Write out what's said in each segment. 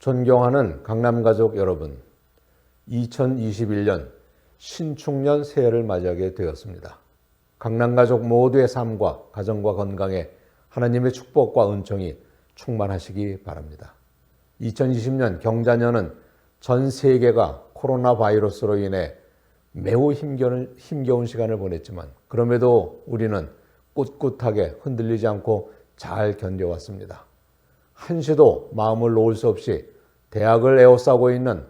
존경하는 강남가족 여러분, 2021년 신축년 새해를 맞이하게 되었습니다. 강남가족 모두의 삶과 가정과 건강에 하나님의 축복과 은총이 충만하시기 바랍니다. 2020년 경자년은 전 세계가 코로나 바이러스로 인해 매우 힘겨운 시간을 보냈지만 그럼에도 우리는 꿋꿋하게 흔들리지 않고 잘 견뎌왔습니다. 한시도 마음을 놓을 수 없이 대학을 에워싸고 있는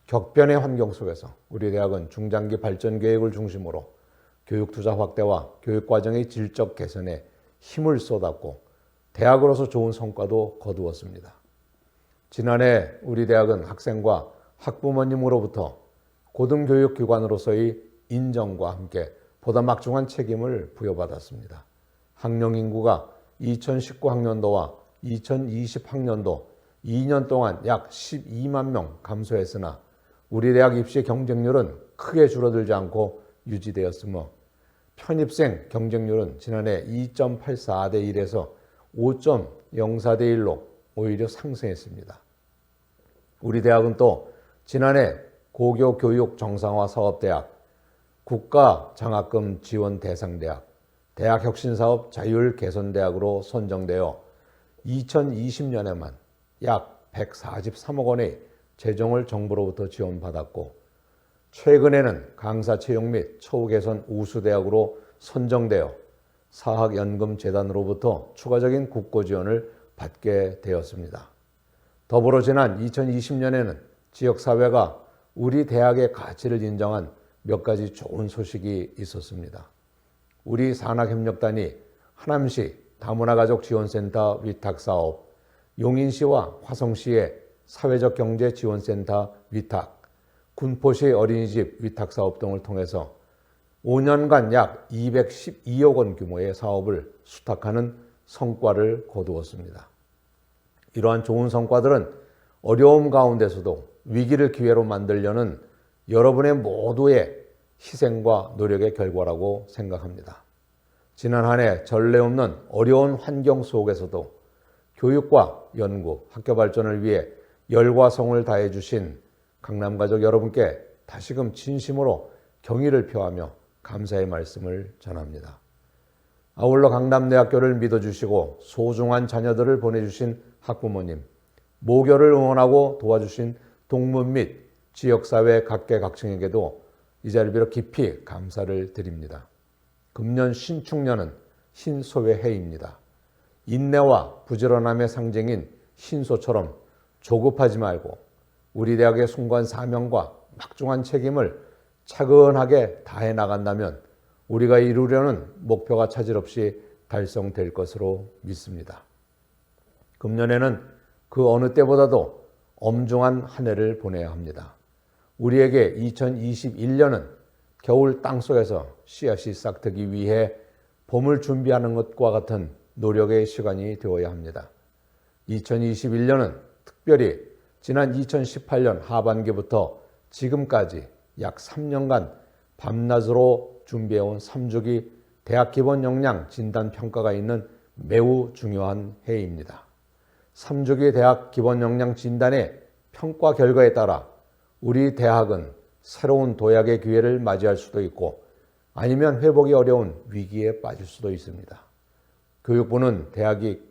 격변의 환경 속에서 우리 대학은 중장기 발전 계획을 중심으로 교육 투자 확대와 교육 과정의 질적 개선에 힘을 쏟았고 대학으로서 좋은 성과도 거두었습니다. 지난해 우리 대학은 학생과 학부모님으로부터 고등교육기관으로서의 인정과 함께 보다 막중한 책임을 부여받았습니다. 학령 인구가 2019학년도와 2020학년도 2년 동안 약 12만 명 감소했으나 우리 대학 입시 경쟁률은 크게 줄어들지 않고 유지되었으며 편입생 경쟁률은 지난해 2.84대 1에서 5.04대 1로 오히려 상승했습니다. 우리 대학은 또 지난해 고교교육 정상화 사업대학, 국가장학금 지원 대상대학, 대학혁신사업 자율개선대학으로 선정되어 2020년에만 약 143억 원의 재정을 정부로부터 지원받았고 최근에는 강사 채용 및 처우 개선 우수대학으로 선정되어 사학연금재단으로부터 추가적인 국고 지원을 받게 되었습니다. 더불어 지난 2020년에는 지역사회가 우리 대학의 가치를 인정한 몇 가지 좋은 소식이 있었습니다. 우리 산학협력단이 하남시 다문화가족 지원센터 위탁사업, 용인시와 화성시의 사회적 경제 지원센터 위탁, 군포시 어린이집 위탁사업 등을 통해서 5년간 약 212억 원 규모의 사업을 수탁하는 성과를 거두었습니다. 이러한 좋은 성과들은 어려움 가운데서도 위기를 기회로 만들려는 여러분의 모두의 희생과 노력의 결과라고 생각합니다. 지난 한 해 전례 없는 어려운 환경 속에서도 교육과 연구, 학교 발전을 위해 열과 성을 다해 주신 강남가족 여러분께 다시금 진심으로 경의를 표하며 감사의 말씀을 전합니다. 아울러 강남대학교를 믿어주시고 소중한 자녀들을 보내주신 학부모님, 모교를 응원하고 도와주신 동문 및 지역사회 각계각층에게도 이 자리를 빌어 깊이 감사를 드립니다. 금년 신축년은 신소의 해입니다. 인내와 부지런함의 상징인 신소처럼 조급하지 말고 우리 대학의 숭고한 사명과 막중한 책임을 차근하게 다해 나간다면 우리가 이루려는 목표가 차질 없이 달성될 것으로 믿습니다. 금년에는 그 어느 때보다도 엄중한 한 해를 보내야 합니다. 우리에게 2021년은 겨울 땅속에서 씨앗이 싹트기 위해 봄을 준비하는 것과 같은 노력의 시간이 되어야 합니다. 2021년은 특별히 지난 2018년 하반기부터 지금까지 약 3년간 밤낮으로 준비해온 3주기 대학 기본 역량 진단 평가가 있는 매우 중요한 해입니다. 3주기 대학 기본 역량 진단의 평가 결과에 따라 우리 대학은 새로운 도약의 기회를 맞이할 수도 있고 아니면 회복이 어려운 위기에 빠질 수도 있습니다. 교육부는 대학이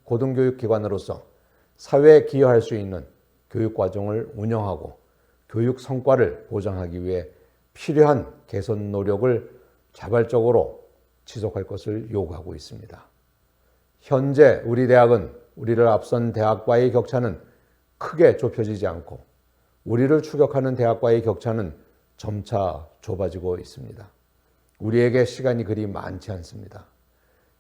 고등교육기관으로서 사회에 기여할 수 있는 교육과정을 운영하고 교육 성과를 보장하기 위해 필요한 개선 노력을 자발적으로 지속할 것을 요구하고 있습니다. 현재 우리 대학은 우리를 앞선 대학과의 격차는 크게 좁혀지지 않고 우리를 추격하는 대학과의 격차는 점차 좁아지고 있습니다. 우리에게 시간이 그리 많지 않습니다.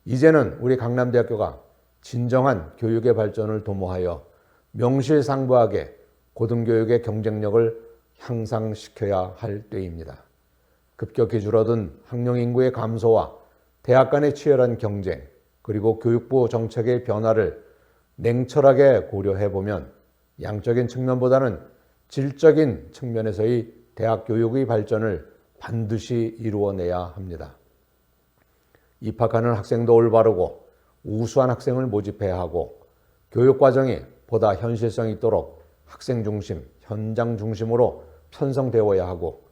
이제는 우리 강남대학교가 진정한 교육의 발전을 도모하여 명실상부하게 고등교육의 경쟁력을 향상시켜야 할 때입니다. 급격히 줄어든 학령 인구의 감소와 대학 간의 치열한 경쟁, 그리고 교육부 정책의 변화를 냉철하게 고려해보면 양적인 측면보다는 질적인 측면에서의 대학 교육의 발전을 반드시 이루어내야 합니다. 입학하는 학생도 올바르고 우수한 학생을 모집해야 하고 교육과정이 보다 현실성 있도록 학생 중심, 현장 중심으로 편성되어야 하고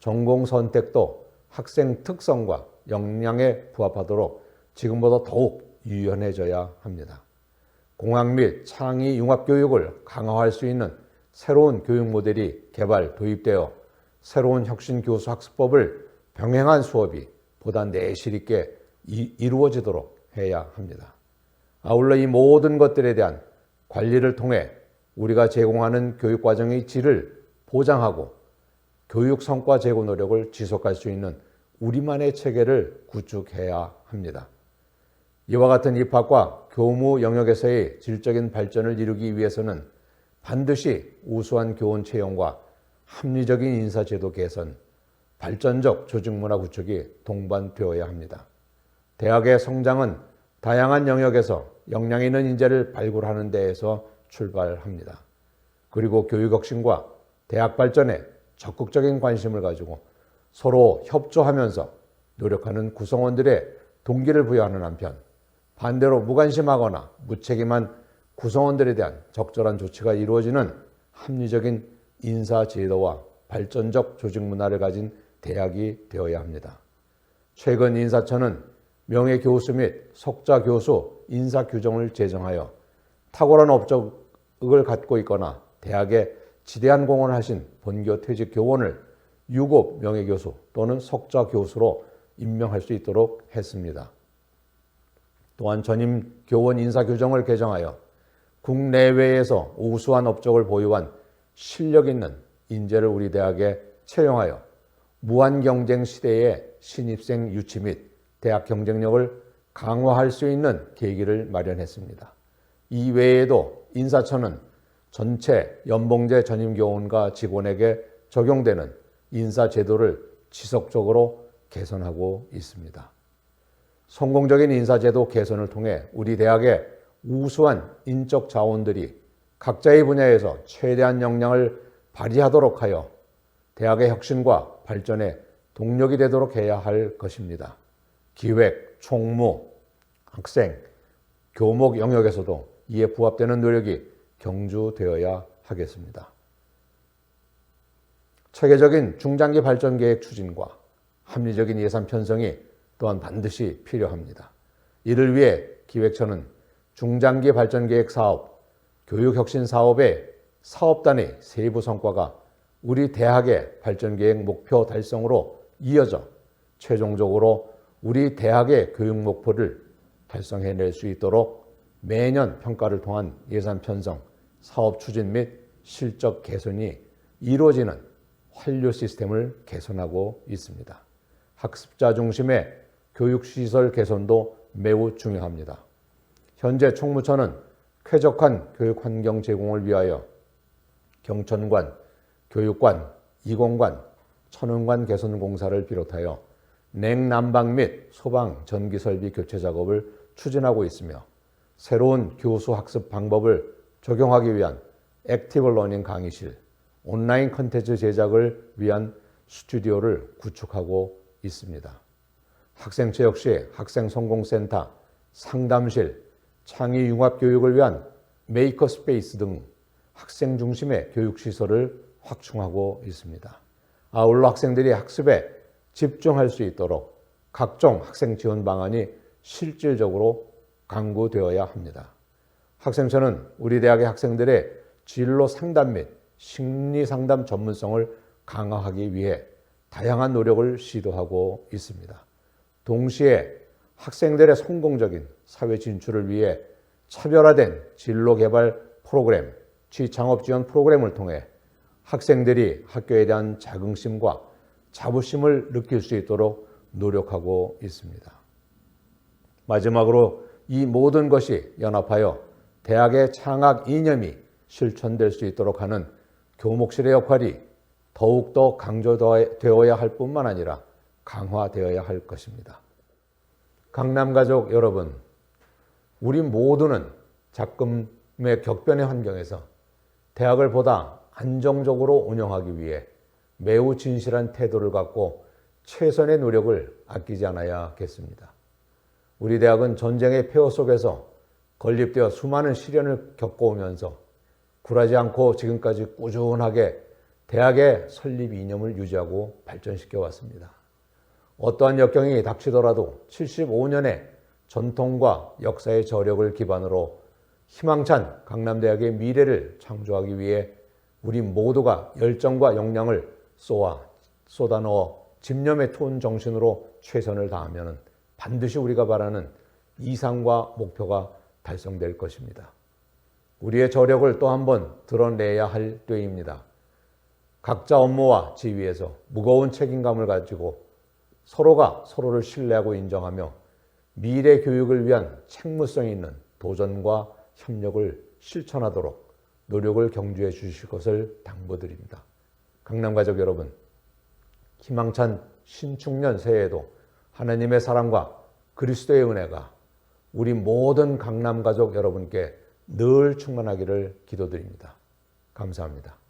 전공 선택도 학생 특성과 역량에 부합하도록 지금보다 더욱 유연해져야 합니다. 공학 및 창의 융합 교육을 강화할 수 있는 새로운 교육 모델이 개발, 도입되어 새로운 혁신 교수 학습법을 병행한 수업이 보다 내실 있게 이루어지도록 해야 합니다. 아울러 이 모든 것들에 대한 관리를 통해 우리가 제공하는 교육과정의 질을 보장하고 교육 성과 제고 노력을 지속할 수 있는 우리만의 체계를 구축해야 합니다. 이와 같은 입학과 교무 영역에서의 질적인 발전을 이루기 위해서는 반드시 우수한 교원 채용과 합리적인 인사제도 개선, 발전적 조직문화 구축이 동반되어야 합니다. 대학의 성장은 다양한 영역에서 역량 있는 인재를 발굴하는 데에서 출발합니다. 그리고 교육혁신과 대학 발전에 적극적인 관심을 가지고 서로 협조하면서 노력하는 구성원들의 동기를 부여하는 한편 반대로 무관심하거나 무책임한 구성원들에 대한 적절한 조치가 이루어지는 합리적인 인사제도와 발전적 조직문화를 가진 대학이 되어야 합니다. 최근 인사처는 명예교수 및 석좌교수 인사규정을 제정하여 탁월한 업적을 갖고 있거나 대학에 지대한 공헌을 하신 본교 퇴직 교원을 유급 명예교수 또는 석좌교수로 임명할 수 있도록 했습니다. 또한 전임 교원 인사규정을 개정하여 국내외에서 우수한 업적을 보유한 실력 있는 인재를 우리 대학에 채용하여 무한경쟁 시대의 신입생 유치 및 대학 경쟁력을 강화할 수 있는 계기를 마련했습니다. 이 외에도 인사처는 전체 연봉제 전임교원과 직원에게 적용되는 인사제도를 지속적으로 개선하고 있습니다. 성공적인 인사제도 개선을 통해 우리 대학의 우수한 인적 자원들이 각자의 분야에서 최대한 역량을 발휘하도록 하여 대학의 혁신과 발전에 동력이 되도록 해야 할 것입니다. 기획, 총무, 학생, 교목 영역에서도 이에 부합되는 노력이 경주되어야 하겠습니다. 체계적인 중장기 발전 계획 추진과 합리적인 예산 편성이 또한 반드시 필요합니다. 이를 위해 기획처는 중장기 발전 계획 사업, 교육혁신 사업의 사업단의 세부 성과가 우리 대학의 발전 계획 목표 달성으로 이어져 최종적으로 우리 대학의 교육 목표를 달성해낼 수 있도록 매년 평가를 통한 예산 편성, 사업 추진 및 실적 개선이 이루어지는 환류 시스템을 개선하고 있습니다. 학습자 중심의 교육시설 개선도 매우 중요합니다. 현재 총무처는 쾌적한 교육 환경 제공을 위하여 경천관, 교육관, 이공관, 천운관 개선 공사를 비롯하여 냉난방 및 소방 전기 설비 교체 작업을 추진하고 있으며 새로운 교수 학습 방법을 적용하기 위한 액티브 러닝 강의실, 온라인 콘텐츠 제작을 위한 스튜디오를 구축하고 있습니다. 학생체 역시 학생 성공센터, 상담실, 창의 융합 교육을 위한 메이커 스페이스 등 학생 중심의 교육시설을 확충하고 있습니다. 아울러 학생들이 학습에 집중할 수 있도록 각종 학생 지원 방안이 실질적으로 강구되어야 합니다. 학생처는 우리 대학의 학생들의 진로 상담 및 심리 상담 전문성을 강화하기 위해 다양한 노력을 시도하고 있습니다. 동시에 학생들의 성공적인 사회 진출을 위해 차별화된 진로 개발 프로그램, 취창업 지원 프로그램을 통해 학생들이 학교에 대한 자긍심과 자부심을 느낄 수 있도록 노력하고 있습니다. 마지막으로 이 모든 것이 연합하여 대학의 창학 이념이 실천될 수 있도록 하는 교목실의 역할이 더욱더 강조되어야 할 뿐만 아니라 강화되어야 할 것입니다. 강남가족 여러분, 우리 모두는 작금의 격변의 환경에서 대학을 보다 안정적으로 운영하기 위해 매우 진실한 태도를 갖고 최선의 노력을 아끼지 않아야겠습니다. 우리 대학은 전쟁의 폐허 속에서 건립되어 수많은 시련을 겪어오면서 굴하지 않고 지금까지 꾸준하게 대학의 설립 이념을 유지하고 발전시켜 왔습니다. 어떠한 역경이 닥치더라도 75년의 전통과 역사의 저력을 기반으로 희망찬 강남대학의 미래를 창조하기 위해 우리 모두가 열정과 역량을 쏟아넣어 집념의 투혼 정신으로 최선을 다하면 반드시 우리가 바라는 이상과 목표가 달성될 것입니다. 우리의 저력을 또 한 번 드러내야 할 때입니다. 각자 업무와 지위에서 무거운 책임감을 가지고 서로가 서로를 신뢰하고 인정하며 미래 교육을 위한 책무성 있는 도전과 협력을 실천하도록 노력을 경주해 주실 것을 당부드립니다. 강남가족 여러분, 희망찬 신축년 새해에도 하나님의 사랑과 그리스도의 은혜가 우리 모든 강남가족 여러분께 늘 충만하기를 기도드립니다. 감사합니다.